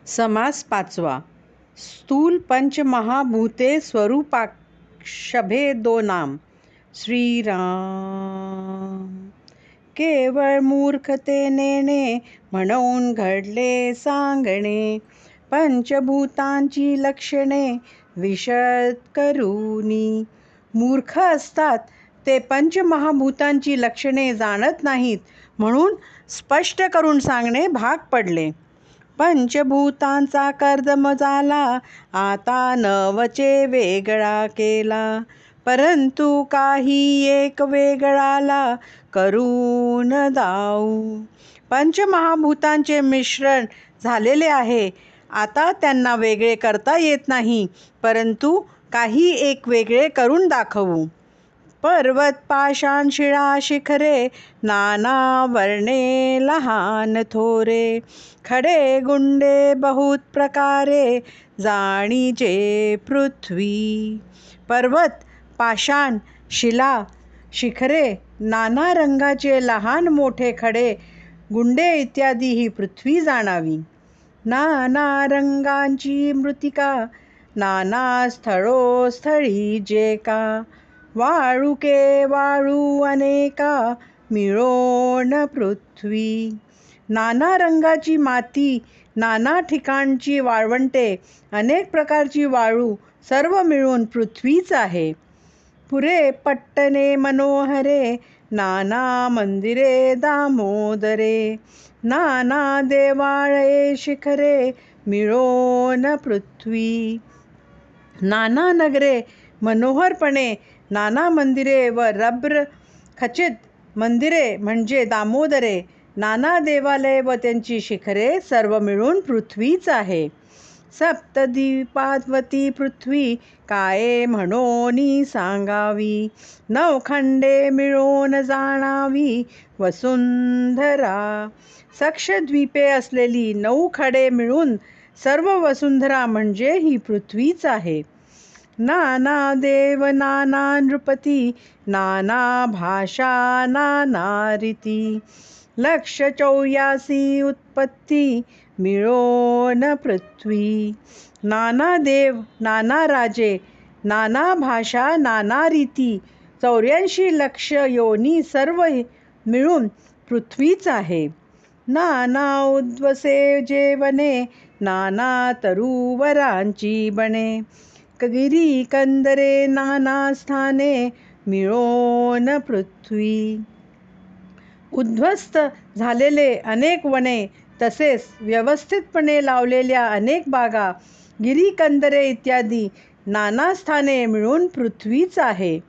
समास पाचवा. स्थूल पंचमहाभूते स्वरूपाक्षभेदो नाम. श्रीराम. केवळ मूर्खतेने म्हणून घडले सांगणे, पंचभूतांची लक्षणे विशद करूनी. मूर्ख असतात ते पंचमहाभूतांची लक्षणे जाणत नाहीत, म्हणून स्पष्ट करून सांगणे भाग पडले. पंचभूतांचा कर्दम झाला, आता नवचे वेगळा केला, परंतु काही एक वेगळाला करून दाऊ. पंचमहाभूतांचे मिश्रण झालेले आहे, आता त्यांना वेगळे करता येत नाही, परंतु काही एक वेगळे करून दाखवू. पर्वत पाषाण शिळा शिखरे, नाना वर्णे लहान थोरे, खडे गुंडे बहुत प्रकारे, जाणीजे पृथ्वी. पर्वत, पाषाण, शिला, शिखरे, नाना रंगाचे लहान मोठे खडे, गुंडे इत्यादी ही पृथ्वी जाणावी. नाना रंगांची मृत्तिका, नाना स्थळोस्थळी जे का, वाळुके वाळू अनेका, मिळोन पृथ्वी. नाना रंगाची माती, नाना ठिकाणची वाळवंटे, अनेक प्रकारची वाळू, सर्व मिळून पृथ्वीच आहे. पुरे पट्टणे मनोहरे, नाना मंदिरे दामोदरे, नाना देवाळये शिखरे, मिळोन पृथ्वी. नाना नगरे मनोहरपणे, नाना मंदिरे व रब्र खचित मंदिरे म्हणजे दामोदरे, नाना देवालये व त्यांची शिखरे सर्व मिळून पृथ्वीच आहे. सप्तद्वीपावती पृथ्वी, काय म्हणोनी सांगावी, नवखंडे मिळून जाणावी वसुंधरा. सक्षद्वीपे असलेली 9 खडे मिळून सर्व वसुंधरा म्हणजे ही पृथ्वीच आहे. नाना देव नाना नृपती, नाना भाषा नाना रीती, 184 उत्पत्ती, मिळोन पृथ्वी. नाना देव, नाना राजे, नाना भाषा, नाना रीती, 84 लक्ष योनी सर्व मिळून पृथ्वीच आहे. नाना उद्वसे जेवणे, नाना तरुवरांची बणे, गिरी कंदरे नाना स्थाने, मिळोन पृथ्वी. उद्ध्वस्त झालेले अनेक वने, तसेच व्यवस्थितपणे लावलेल्या अनेक बागा, गिरीकंदरे इत्यादी नाना स्थाने मिळून पृथ्वीच आहे.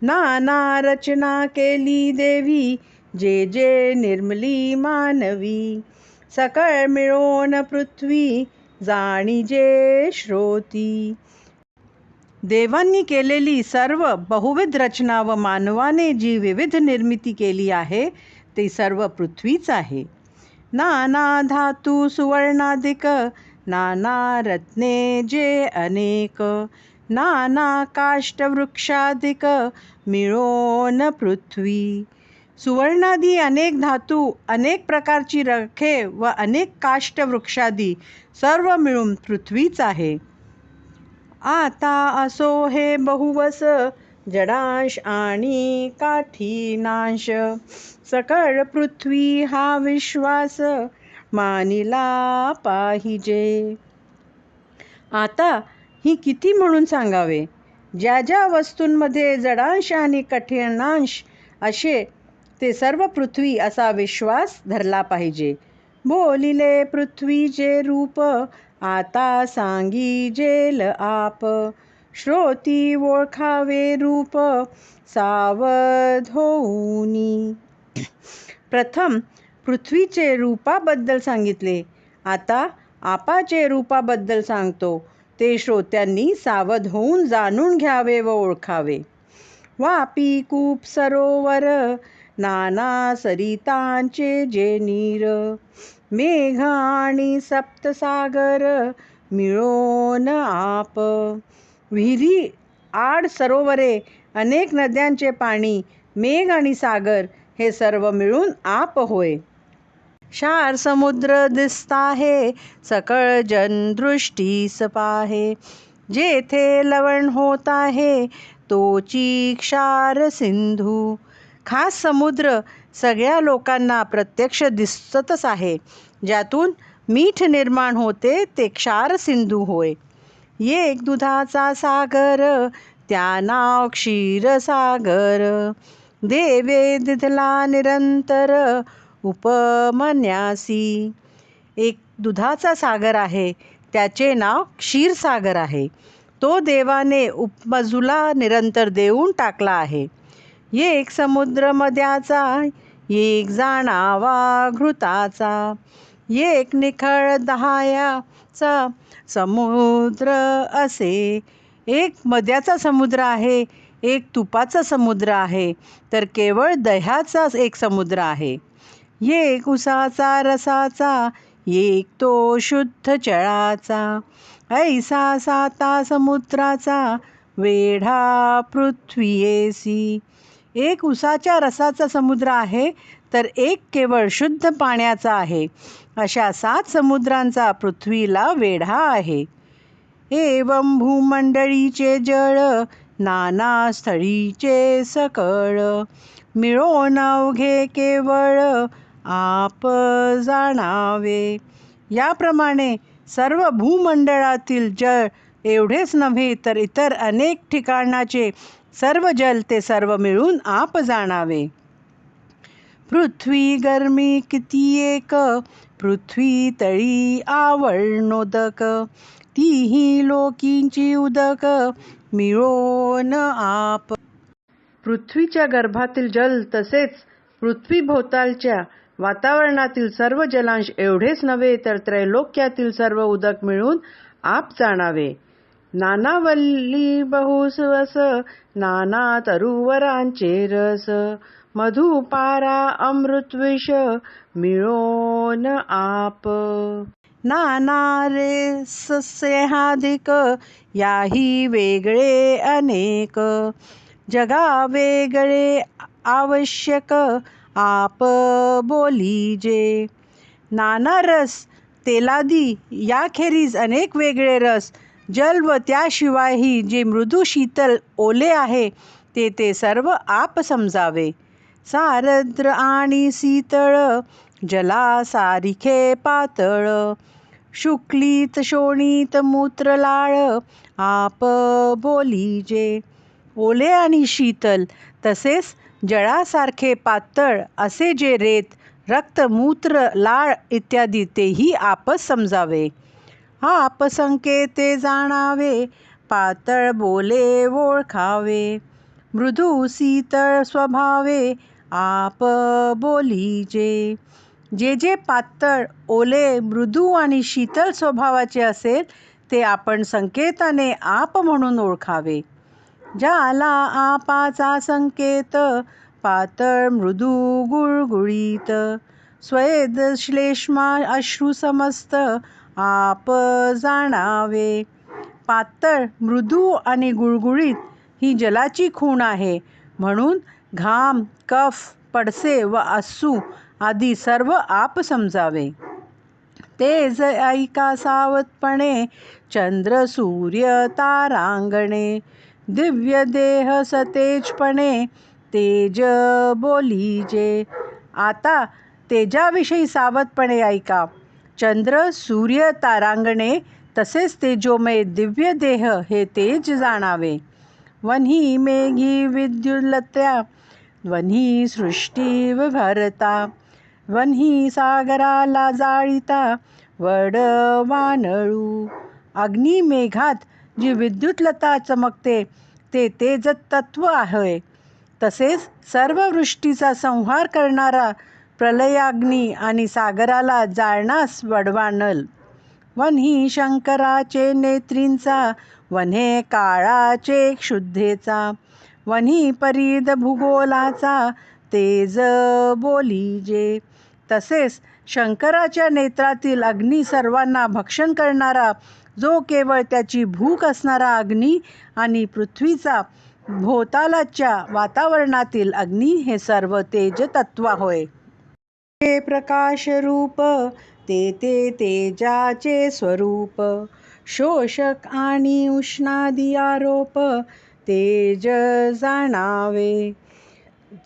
नाना रचना केली देवी, जे जे निर्मली मानवी, सकळ मिळोन पृथ्वी, जाणीजे श्रोती. देवांनी केलेली सर्व बहुविध रचना व मानवाने जी विविध निर्मिती केली आहे, ती सर्व पृथ्वीच आहे. नाना धातू सुवर्णाधिक, नाना रत्ने जे अनेक, नाना काष्ठवृक्षाधिक, मिळोन पृथ्वी. सुवर्णादी अनेक धातू, अनेक प्रकारची रखे व अनेक काष्ठवृक्षादी सर्व मिळून पृथ्वीच आहे. आता असो हे बहुवस, जडांश आणि काठीनांश, सकळ पृथ्वी हा विश्वास, मानिला पाहिजे. आता ही किती म्हणून सांगावे. ज्या ज्या वस्तूंमध्ये जडांश आणि कठीणांश असे, ते सर्व पृथ्वी असा विश्वास धरला पाहिजे. बोलिले पृथ्वीचे रूप, आता सांगीजेल आप, श्रोती ओळखावे रूप, सावध होऊनी. प्रथम पृथ्वीचे रूपाबद्दल सांगितले, आता आपाचे रूपाबद्दल सांगतो, ते श्रोत्यांनी सावध होऊन जाणून घ्यावे व ओळखावे. वापी कूप सरोवर, नाना सरितांचे जे नीर, मेघ आणि सप्तसागर, मिळोन आप. विहिरी, आड सरोवरे, अनेक नद्यांचे पाणी, मेघ आणि सागर हे सर्व मिळून आप होय. क्षार समुद्र दिसता आहे, सकळ जन दृष्टीस पाहे. जेथे लवण होत आहे, तोची क्षार सिंधू. खास समुद्र सगळ्या लोकांना प्रत्यक्ष दिसतच आहे. ज्यातून मीठ निर्माण होते ते क्षार सिंधू होय. एक दुधाचा सागर, त्या नाव क्षीरसागर. देवे दिधला निरंतर, उपमन्यासी. एक दुधाचा सागर आहे, त्याचे नाव क्षीरसागर आहे. तो देवाने उपमजूला निरंतर देऊन टाकला आहे. एक समुद्र मध्याचा, एक जाणावा घृताचा. एक निखळ दहायाचा समुद्र असे. एक मद्याचा समुद्र आहे, एक तुपाचा समुद्र आहे, तर केवळ दह्याचाच एक समुद्र आहे. एक उसाचा रसाचा, एक तो शुद्ध जळाचा. ऐसा साता समुद्राचा, वेढा पृथ्वीयेसी. एक उसाच्या रसाचा समुद्र आहे, तर एक केवळ शुद्ध पाण्याचा आहे. अशा 7 समुद्रांचा पृथ्वीला वेढा आहे. एवं भूमंडळीचे जळ, नाना स्थळीचे सकळ. मिळो नवघे केवळ, आप जाणावे. याप्रमाणे सर्व भूमंडळातील जळ एवढेच नव्हे तर इतर अनेक ठिकाणाचे सर्व जल ते सर्व मिळून आप जाणावे. पृथ्वी गर्मी किती एक, पृथ्वी तळी आवळणोदक. तीही लोकींची उदक, मिळोन आप. पृथ्वीच्या गर्भातील जल तसेच पृथ्वीभोवतालच्या वातावरणातील सर्व जलांश एवढेच नव्हे तर त्रैलोक्यातील सर्व उदक मिळून आप जाणावे. नाना वल्ली बहुसवस, नाना तरुवरांचे रस. मधुपारा अमृतविष, मिळोन आप. नाना रे सस्यहाधिक, याही वेगळे अनेक. जगा वेगळे आवश्यक, आप बोलीजे. नाना रस तेलादी याखेरीज अनेक वेगळे रस, जल व त्याशिवायही जे मृदू शीतल ओले आहे ते सर्व आप समजावे. सारद्र आणि शीतळ, जला सारिखे पातळ. शुक्लित शोणित मूत्रलाळ, आप बोलीजे. ओले आणि शीतल तसेच जळासारखे पातळ असे जे रेत, रक्त, मूत्र, लाळ इत्यादी तेही आपच समजावे. आप संकेते जाणावे, पातळ बोले ओळखावे. मृदू शीतळ स्वभावे, आप बोलीजे. जे जे पातळ, ओले, मृदू आणि शीतल स्वभावाचे असेल ते आपण संकेताने आप म्हणून ओळखावे. ज्याला आपाचा संकेत, पातळ मृदू गुळगुळीत. स्वेद श्लेष्मा अश्रू समस्त, आप जाणावे. पातळ, मृदू आणि गुळगुळीत ही जलाची खूण आहे, म्हणून घाम, कफ, पडसे व अश्रू आदी सर्व आप समजावे. तेज ऐका सावधपणे, चंद्र सूर्य तारांगणे. दिव्य देह सतेजपणे, तेज बोलीजे. आता तेजाविषयी सावधपणे ऐका. चंद्र, सूर्य, तारांगणे तसेच तेजोमय दिव्य देह हे तेज जाणावे. वन्ही मेघी विद्युल्लत्या, वन्ही सृष्टी विभरता. वन्ही सागराला जाळीता, वड वानळू. अग्नी मेघात जी विद्युतलता चमकते ते तेजतत्व आहे. तसेच सर्व वृष्टीचा संहार करणारा प्रलयाग्नी आणि सागराला जाळणास वडवानल. वन्ही शंकराचे नेत्रींचा, वन्हे काळाचे क्षुद्धेचा. वन्ही परीद भूगोलाचा, तेज बोलीजे. तसेच शंकराच्या नेत्रातील अग्नी सर्वांना भक्षण करणारा, जो केवळ त्याची भूक असणारा अग्नी आणि पृथ्वीचा भोवतालच्या वातावरणातील अग्नी हे सर्व तेज तत्व होय. ते प्रकाश रूप ते तेजाचे स्वरूप. शोषक आणि उष्णादी आरोप तेज जाणावे.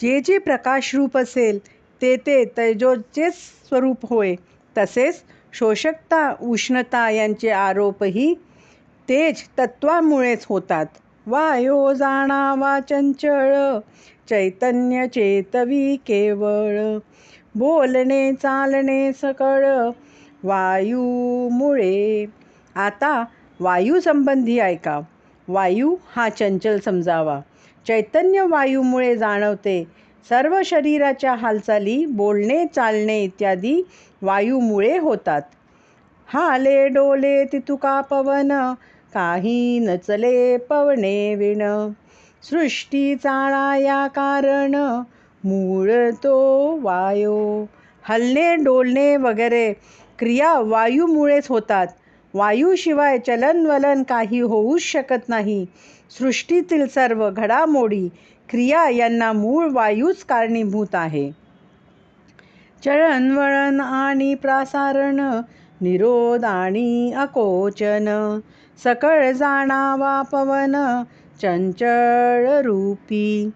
जे जे प्रकाश रूप असेल ते तेजोचेच स्वरूप होय. तसेच शोषकता उष्णता यांचे आरोपही तेज तत्वामुळेच होतात. वायो जाणावा चंचळ चैतन्य चेतवी केवळ. बोलणे चालणे सकळ वायूमुळे. आता वायू संबंधी ऐका. वायू हा चंचल समजावा. चैतन्य वायूमुळे जाणवते. सर्व शरीराच्या हालचाली बोलणे चालणे इत्यादी वायूमुळे होतात. हाले डोले तितुका पवन काही नचले पवने विण. सृष्टी चाळा या कारण मूळ तो वायो. हलणे डोलणे वगैरे क्रिया वायूमुळेच होतात. वायूशिवाय चलनवलन काही होऊच शकत नाही. सृष्टीतील सर्व घडामोडी क्रिया यांना मूळ वायूच कारणीभूत आहे. चळनवळण आणि प्रसारण निरोध आणि अकोचन सकळ जाणावा पवन चंचळ रूपी.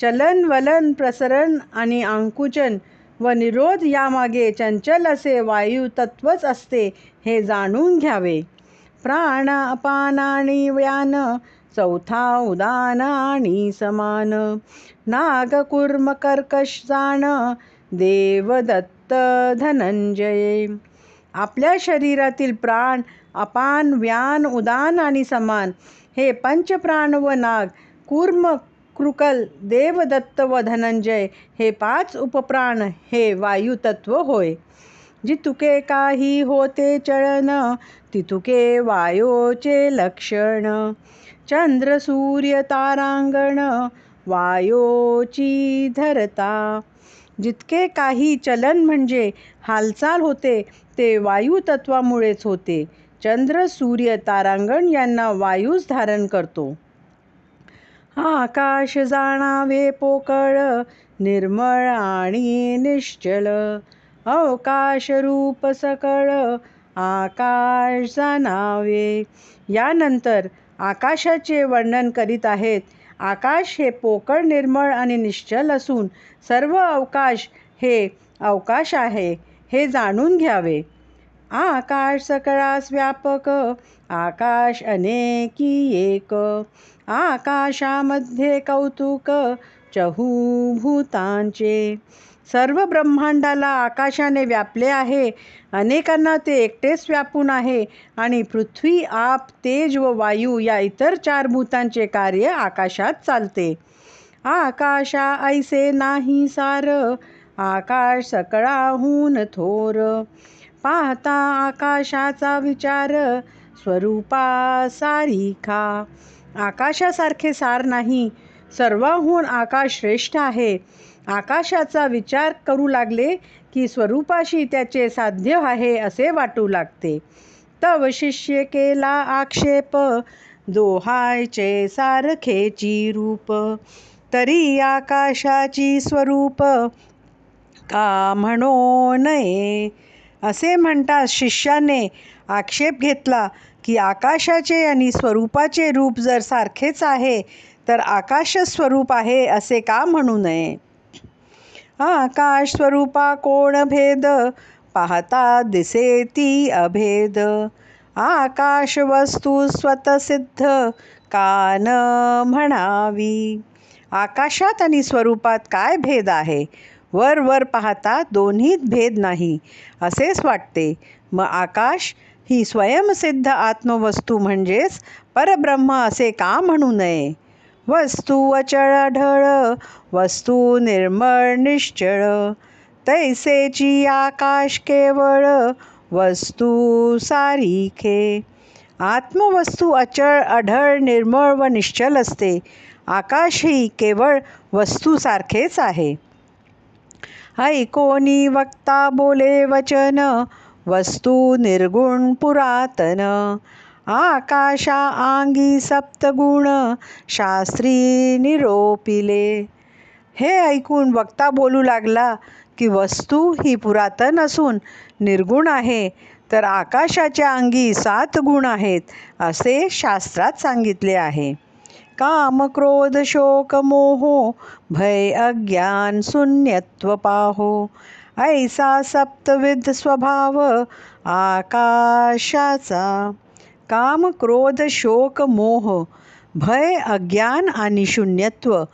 चलन वलन प्रसरण आणि आकुंचन व निरोध यामागे चंचल असे वायू तत्वच असते हे जाणून घ्यावे. प्राण अपान आणि व्यान चौथा उदान आणि समान. नाग कूर्म कर्कश जाण देवदत्त धनंजय. आपल्या शरीरातील प्राण अपान व्यान उदान आणि समान हे पंचप्राण व नाग कूर्म कृकल देवदत्त व धनंजय हे 5 उपप्राण हे वायुतत्व होय. जितुके काही होते चळन तितुके वायोचे लक्षण. चंद्र सूर्य तारांगण वायोची धरता. जितके काही चलन म्हणजे हालचाल होते ते वायुतत्वामुळेच होते. चंद्र सूर्य तारांगण यांना वायूच धारण करतो. आकाश जाणावे पोकळ निर्मळ आणि निश्चल. अवकाश रूप सकळ आकाश जाणावे. यानंतर आकाशाचे वर्णन करीत आहेत. आकाश हे पोकळ निर्मळ आणि निश्चल असून सर्व अवकाश हे अवकाश आहे हे जाणून घ्यावे. आकाश सकळास व्यापक आकाश अनेकी एक. आकाशामध्ये कौतुक चहूभूतांचे. सर्व ब्रह्मांडाला आकाशाने व्यापले आहे. अनेकांना ते एकटेच व्यापून आहे आणि पृथ्वी आप तेज व वायू या इतर 4 भूतांचे कार्य आकाशात चालते. आकाशा ऐसे नाही सार आकाश सकळाहून थोर. पाहता आकाशाचा विचार स्वरूपा सारिखा. आकाशासारखे सार नाही. सर्वाहून आकाश श्रेष्ठ आहे. आकाशाचा विचार करू लागले की स्वरूपाशी त्याचे साध्य आहे असे वाटू लागते. तव शिष्य केला आक्षेप दोहायचे सारखेची रूप. तरी आकाशाची स्वरूप का म्हणो नये. असे म्हणताच शिष्याने आक्षेप घेतला की आकाशाचे आणि स्वरूपाचे रूप जर सारखेच आहे तर आकाश स्वरूप आहे असे का म्हणू नये. आकाश स्वरूपा कोण भेद पाहता दिसे ती अभेद. आकाश वस्तू स्वतःसिद्ध का न म्हणावी. आकाशात आणि स्वरूपात काय भेद आहे. वर वर पाहता दोन्हीत भेद नाही असेच वाटते. मग आकाश ही स्वयंसिद्ध आत्मवस्तू म्हणजेच परब्रह्म असे का म्हणू नये. वस्तू अचळ ढळ वस्तू निर्मळ निश्चळ. तैसेची आकाश केवळ वस्तू सारिखे. आत्मवस्तू अचळ अढळ निर्मळ व निश्चल असते. आकाश ही केवळ वस्तूसारखेच आहे. ऐकोनी वक्ता बोले वचन वस्तू निर्गुण पुरातन. आकाशा आंगी सप्तगुण शास्त्री निरोपिले. हे ऐकून वक्ता बोलू लागला की वस्तू ही पुरातन असून निर्गुण आहे, तर आकाशाच्या अंगी 7 गुण आहेत असे शास्त्रात सांगितले आहे. काम क्रोध शोक मोहो भय अज्ञान शून्यत्व पाहो, ऐसा सप्तविध स्वभाव आकाशाचा. काम क्रोध शोक मोह भय अज्ञान आणि शून्यत्व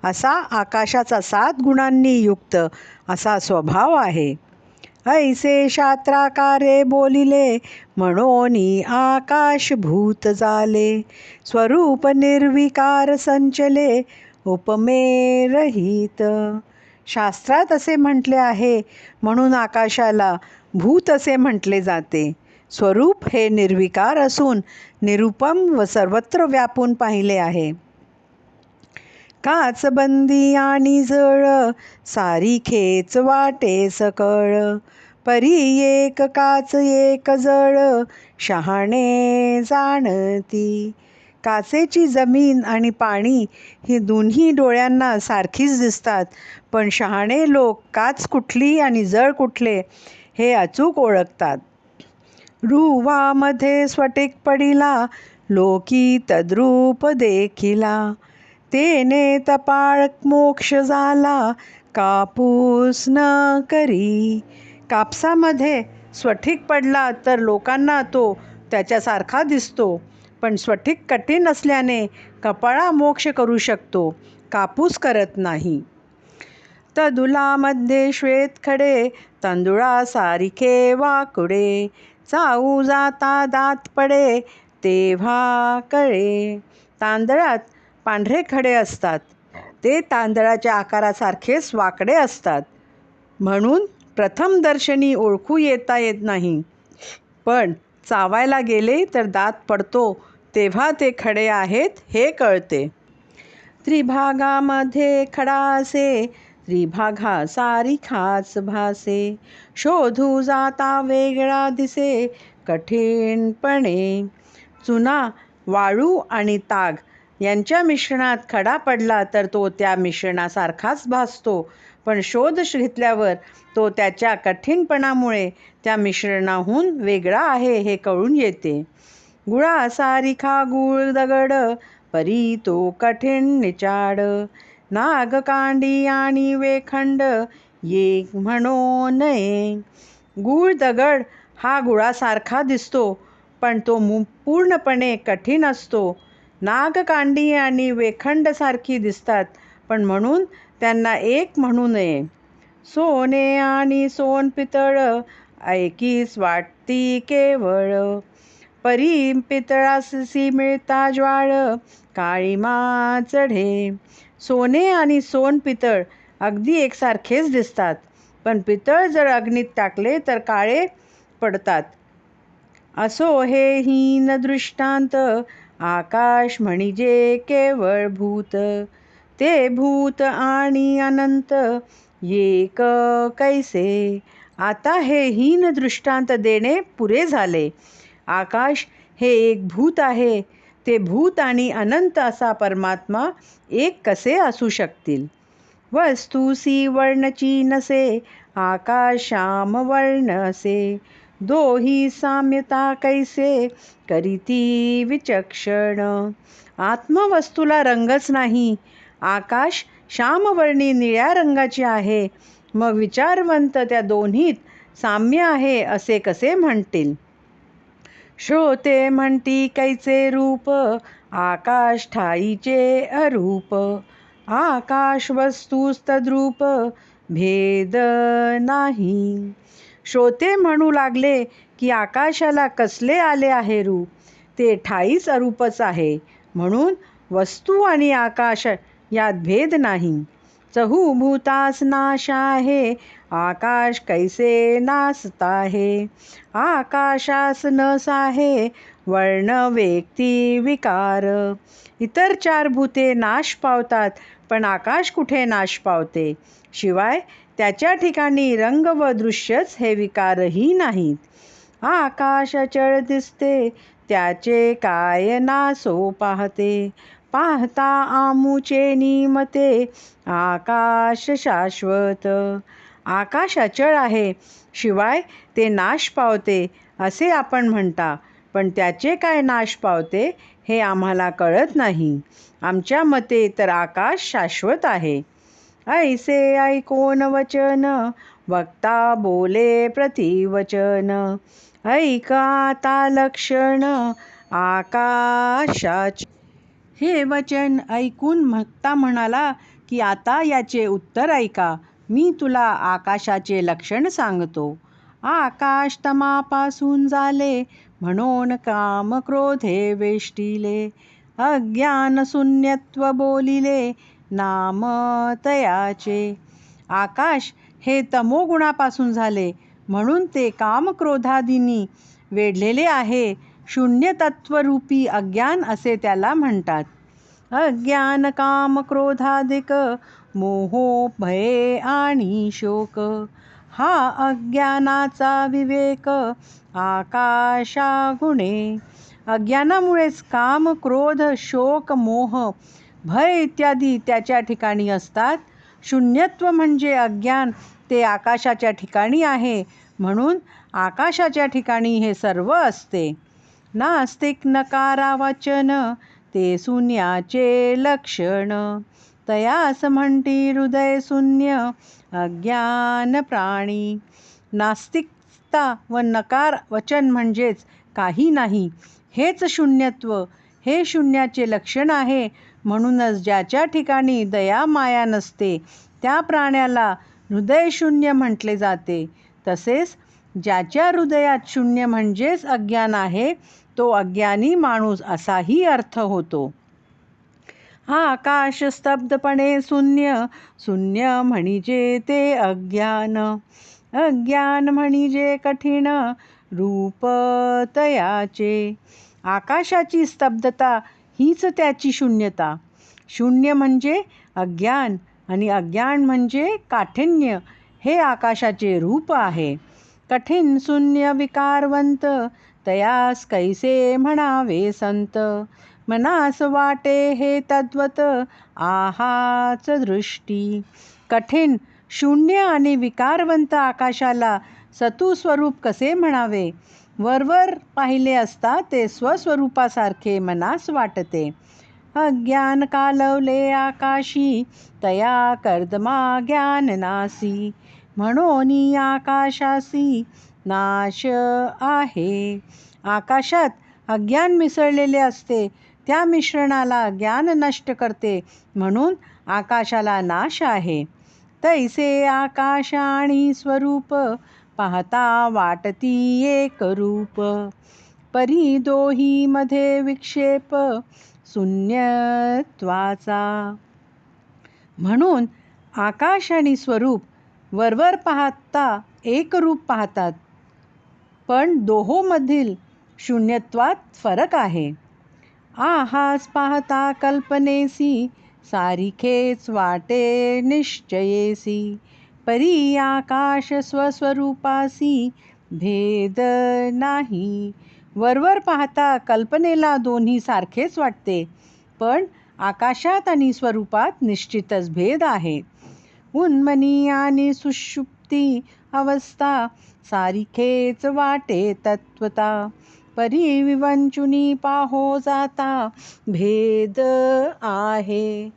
असा आकाशाचा 7 गुणांनी युक्त असा स्वभाव आहे. ऐसे शास्त्राकारे बोलिले म्हणोनी आकाशभूत झाले, स्वरूप निर्विकार संचले उपमे रहित. शास्त्रात असे म्हटले आहे म्हणून आकाशाला भूत असे म्हटले जाते. स्वरूप हे निर्विकार असून निरुपम व सर्वत्र व्यापून पाहिले आहे. काच बंदी आणि जळ सारिखेच वाटे सकळ, परी एक काच एक जळ शहाणे जाणती. काचेची जमीन आणि पाणी ही दोन्ही डोळ्यांना सारखीच दिसतात, पण शहाणे लोक काच कुठली आणि जळ कुठले हे अचूक ओळखतात. रुवामध्ये स्फटिक पडिला लोकी तद्रूप देखिला, तेने तपाळ मोक्ष झाला कापूस न करी. कापसामध्ये स्फटिक पडला तर लोकांना तो त्याच्यासारखा दिसतो, पण स्फटिक कठीण असल्याने कपाळा मोक्ष करू शकतो, कापूस करत नाही. तदुलामध्ये श्वेत खडे तांदुळासारिखे वाकुडे, चाऊ जाता दात पडे तेव्हा कळे. तांदळात पांढरे खडे असतात, ते तांदळाच्या आकारासारखेच वाकडे असतात, म्हणून प्रथम दर्शनी ओळखू येत नाही, पण चावायला गेले तर दात पडतो तेव्हा ते खडे आहेत हे कळते. त्रिभागामध्ये खडा असे त्रिभागा सारिखाच भासे, शोधू जाता वेगळा दिसे कठीणपणे. चुना वाळू आणि ताग यांच्या मिश्रणात खडा पडला तर तो त्या मिश्रणासारखाच भासतो, पण शोध घेतल्यावर तो त्याच्या कठीणपणामुळे त्या मिश्रणाहून वेगळा आहे हे कळून येते. गुळासारिखा गूळ दगड परी तो कठीण निचाड, नागकांडी आणि वेखंड एक म्हणो नये. गूळ दगड हा गुळासारखा दिसतो, पण तो पूर्णपणे कठीण असतो. नागकांडी आणि वेखंडसारखी दिसतात, पण म्हणून त्यांना एक म्हणू नये. सोने आणि सोन पितळ ऐकीस वाटती केवळ, परी पितळासी मिळता ज्वाळ काळीमा चढे. सोने आणि सोन पितळ अगदी एकसारखेच दिसतात, पण पितळ जर अग्नीत टाकले तर काळे पडतात. असो हे हीन दृष्टांत आकाश म्हणजे केवळ भूत, ते भूत आणि अनंत एक कैसे. आता हे हीन दृष्टांत देणे पुरे झाले. आकाश हे एक भूत आहे, ते भूत आणि अनंत असा परमात्मा एक कसे असू शकतील. वस्तूसी वर्णची नसे आकाश श्याम वर्ण असे, दोही साम्यता कैसे करीती विचक्षण. आत्मवस्तूला रंगच नाही, आकाश श्यामवर्णी निळ्या रंगाची आहे, मग विचारवंत त्या दोन्हीत साम्य आहे असे कसे म्हणतील. श्रोते म्हणती कैचे रूप आकाश ठाईचे अरूप, आकाश वस्तूस तद्रूप भेद नाही. श्रोते म्हणू लागले की आकाशाला कसले आले आहे रूप, ते ठाईच अरूपच आहे, म्हणून वस्तू आणि आकाश यात भेद नाही. चहू भूतास नाश आहे आकाश कैसे नासता आहे, आकाशास नस आहे वर्ण व्यक्ती विकार. इतर 4 भूते नाश पावतात, पण आकाश कुठे नाश पावते. शिवाय त्याच्या ठिकाणी रंग व दृश्यच हे विकारही नाहीत. आकाश अचळ दिसते त्याचे काय नासो पाहते, पाहता आमुचे निमते आकाश शाश्वत. आकाश अचळ आहे, शिवाय ते नाश पावते असे आपण म्हणता, पण त्याचे काय नाश पावते हे आम्हाला कळत नाही. आमच्या मते तर आकाश शाश्वत आहे. ऐसे ऐकोन वचन, वक्ता बोले प्रतिवचन. ऐका आता लक्षण आकाशाचे. हे वचन ऐकून वक्ता म्हणाला की आता याचे उत्तर ऐका. मी तुला आकाशाचे लक्षण सांगतो. आकाश तमापासून झाले, म्हणून काम क्रोधे वेष्टिले. अज्ञान शून्यत्व बोलिले, नाम तयाचे. आकाश हे तमोगुणापासून झाले, म्हणून ते कामक्रोधादींनी वेढलेले आहे. शून्य तत्वरूपी अज्ञान असे त्याला म्हणतात. अज्ञान काम क्रोधादिक, मोहो भये आणि शोक. हा अज्ञानाचा विवेक, आकाशा गुणे. अज्ञानामुळेच काम क्रोध शोक मोह भय इत्यादी त्याच्या ठिकाणी असतात. शून्यत्व म्हणजे अज्ञान, ते आकाशाच्या ठिकाणी आहे, म्हणून आकाशाच्या ठिकाणी हे सर्व असते. नास्तिक नकारा वचन, ते शून्याचे लक्षण. तयास म्हणती हृदय शून्य, अज्ञान प्राणी. नास्तिकता व नकार वचन म्हणजेच काही नाही, हेच शून्यत्व. हे शून्याचे लक्षण आहे. म्हणूनच ज्याच्या ठिकाणी दया माया नसते त्या प्राण्याला हृदयशून्य म्हटले जाते. तसेच ज्याच्या हृदयात शून्य म्हणजेच अज्ञान आहे, तो अज्ञानी माणूस असाही अर्थ होतो. आकाश स्तब्धपणे शून्य, शून्य म्हणजे ते अज्ञान. अज्ञान म्हणजे कठीण रूप तयाचे. आकाशाची स्तब्धता हीच त्याची शून्यता. शून्य म्हणजे अज्ञान आणि अज्ञान म्हणजे काठिण्य, हे आकाशाचे रूप आहे. कठीण शून्य विकारवंत, तयास कैसे म्हणावे संत. मनास वाटे हे तद्वत, आहाच दृष्टी. कठीण शून्य आणि विकारवंत आकाशाला सतू स्वरूप कसे म्हणावे. वरवर पाहिले असता ते स्वस्वरूपासारखे मनास वाटते. अज्ञान कालवले आकाशी, तया कर्दमा ज्ञान नासी. म्हणून आकाशासी नाश आहे. आकाशात अज्ञान मिसळलेले असते, त्या मिश्रणाला ज्ञान नष्ट करते, म्हणून आकाशाला नाश आहे. तैसे आकाश आणि स्वरूप, पाहता वाटती एक रूप. परी दोही मध्ये विक्षेप, शून्यत्वाचा. म्हणून आकाश आणि स्वरूप वरवर पाहता एक रूप पाहतात, पण दोहोमधील शून्यत्वात फरक आहे. आहास पाहता कल्पनेसी, सारिखेच वाटे निश्चयेसी. परी आकाश स्वस्वरूपासी, भेद नाही. वरवर पाहता कल्पनेला दोन्ही सारखेच वाटते, पण आकाशात आणि स्वरूपात निश्चितच भेद आहे. उन्मनी आणि सुषुप्ती अवस्था, सारिखेच वाटे तत्वता. परी विवंचुनी पाहो जाता, भेद आहे.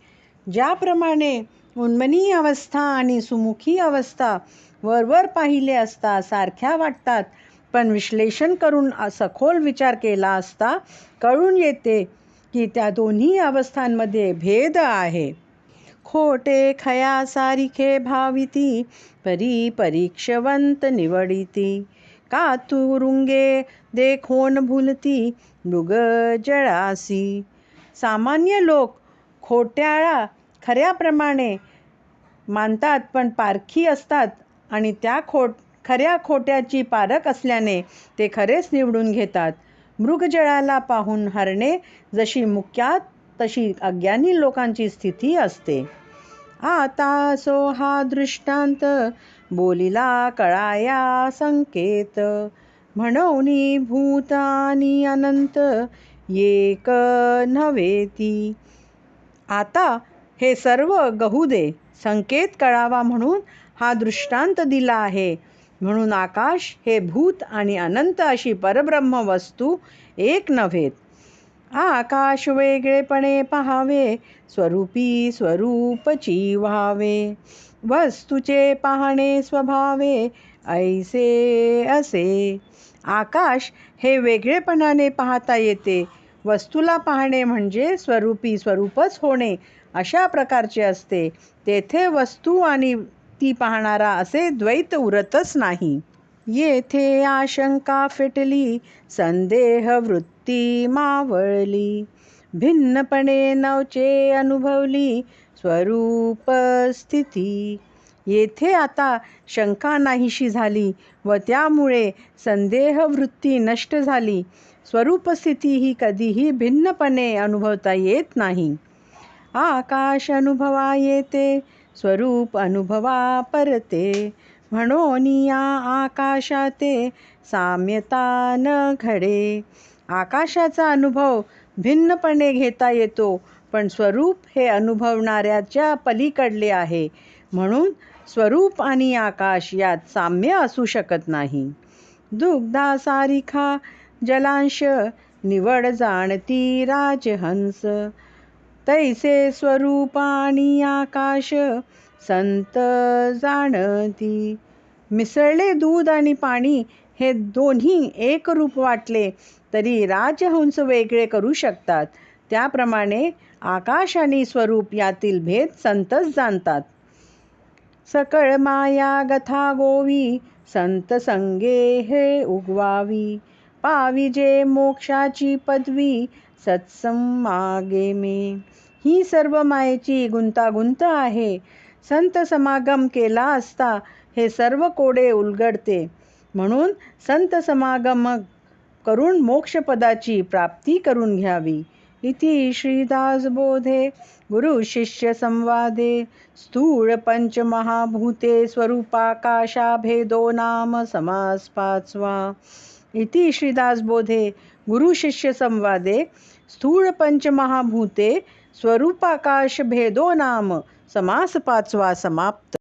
ज्याप्रमाणे उन्मनी अवस्था आणि सुमुखी अवस्था वरवर पाहिले असता सारख्या वाटतात, पण विश्लेषण करून सखोल विचार केला असता कळून येते की त्या दोन्ही अवस्थांमध्ये भेद आहे. खोटे खया सारिखे भाविती, परी परीक्षवंत निवडिती. का तुरुंगे देखोन भूलती, मृग जळासी. सामान्य लोक खोट्याला खऱ्याप्रमाणे मानतात, पण पारखी असतात आणि त्या खऱ्या खोट्याची पारख असल्याने ते खरेच निवडून घेतात. मृगजळाला पाहून हरणे जशी मुक्यात, तशी अज्ञानी लोकांची स्थिती असते. आता सो हा दृष्टांत, बोलिला कळाया संकेत. म्हणून भूत आणि अनंत, एक नव्हेती. आता हे सर्व गहू दे, संकेत कळावा म्हणून हा दृष्टांत दिला आहे. म्हणून आकाश हे भूत आणि अनंत अशी परब्रह्म वस्तू एक नव्हेत. आकाश वेगळेपणे पहावे, स्वरूपी स्वरूपची व्हावे. वस्तूचे पाहणे स्वभावे, ऐसे असे. आकाश हे वेगळेपणाने पाहता येते. वस्तूला पाहणे म्हणजे स्वरूपी स्वरूपच होणे अशा प्रकारचे असते. तेथे वस्तू आणि ती पाहणारा असे द्वैत उरतच नाही. येथे आशंका फिटली, संदेह वृत्ती मावळली. भिन्नपणे नवचे अनुभवली, स्वरूप स्थिती. येथे आता शंका नाहीशी झाली व त्यामुळे संदेह वृत्ती नष्ट झाली. स्वरूपस्थिती ही कधीही भिन्नपणे अनुभवता येत नाही. आकाश अनुभवा येते, स्वरूप अनुभवा परते. म्हणून या आकाशाते साम्यता न घडे. आकाशाचा अनुभव भिन्नपणे घेता येतो, पण स्वरूप हे अनुभवणाऱ्याच्या पलीकडले आहे. म्हणून स्वरूप आणि आकाश यात साम्य असू शकत नाही. दुग्धासारिखा जलांश, निवड जाणती राजहंस. तैसे स्वरूप आणि आकाश, संत जाणती. मिसळले दूध आणि पाणी हे दोन्ही एक रूप वाटले तरी राजहंस वेगळे करू शकतात. त्याप्रमाणे आकाश आणि स्वरूप यातील भेद संतच जाणतात. सकळ माया गथा गोवी, संत संगे हे उगवावी. पाविजे मोक्षाची पदवी, सत्संमागे मे. ही सर्व मायेची गुंतागुंत आहे. संत समागम केला असता हे सर्व कोडे उलगडते. म्हणून संत समागम करून मोक्षपदाची प्राप्ती करून घ्यावी. इति श्रीदासबोधे गुरु शिष्य संवादे स्थूळ पंचमहाभूते स्वरूपाकाशा भेदो नाम समास 5वा. इति श्रीदासबोधे गुरु शिष्य संवादे स्थूळ पंचमहाभूते स्वरूपाकाश भेदो नाम समास 5वा समाप्त.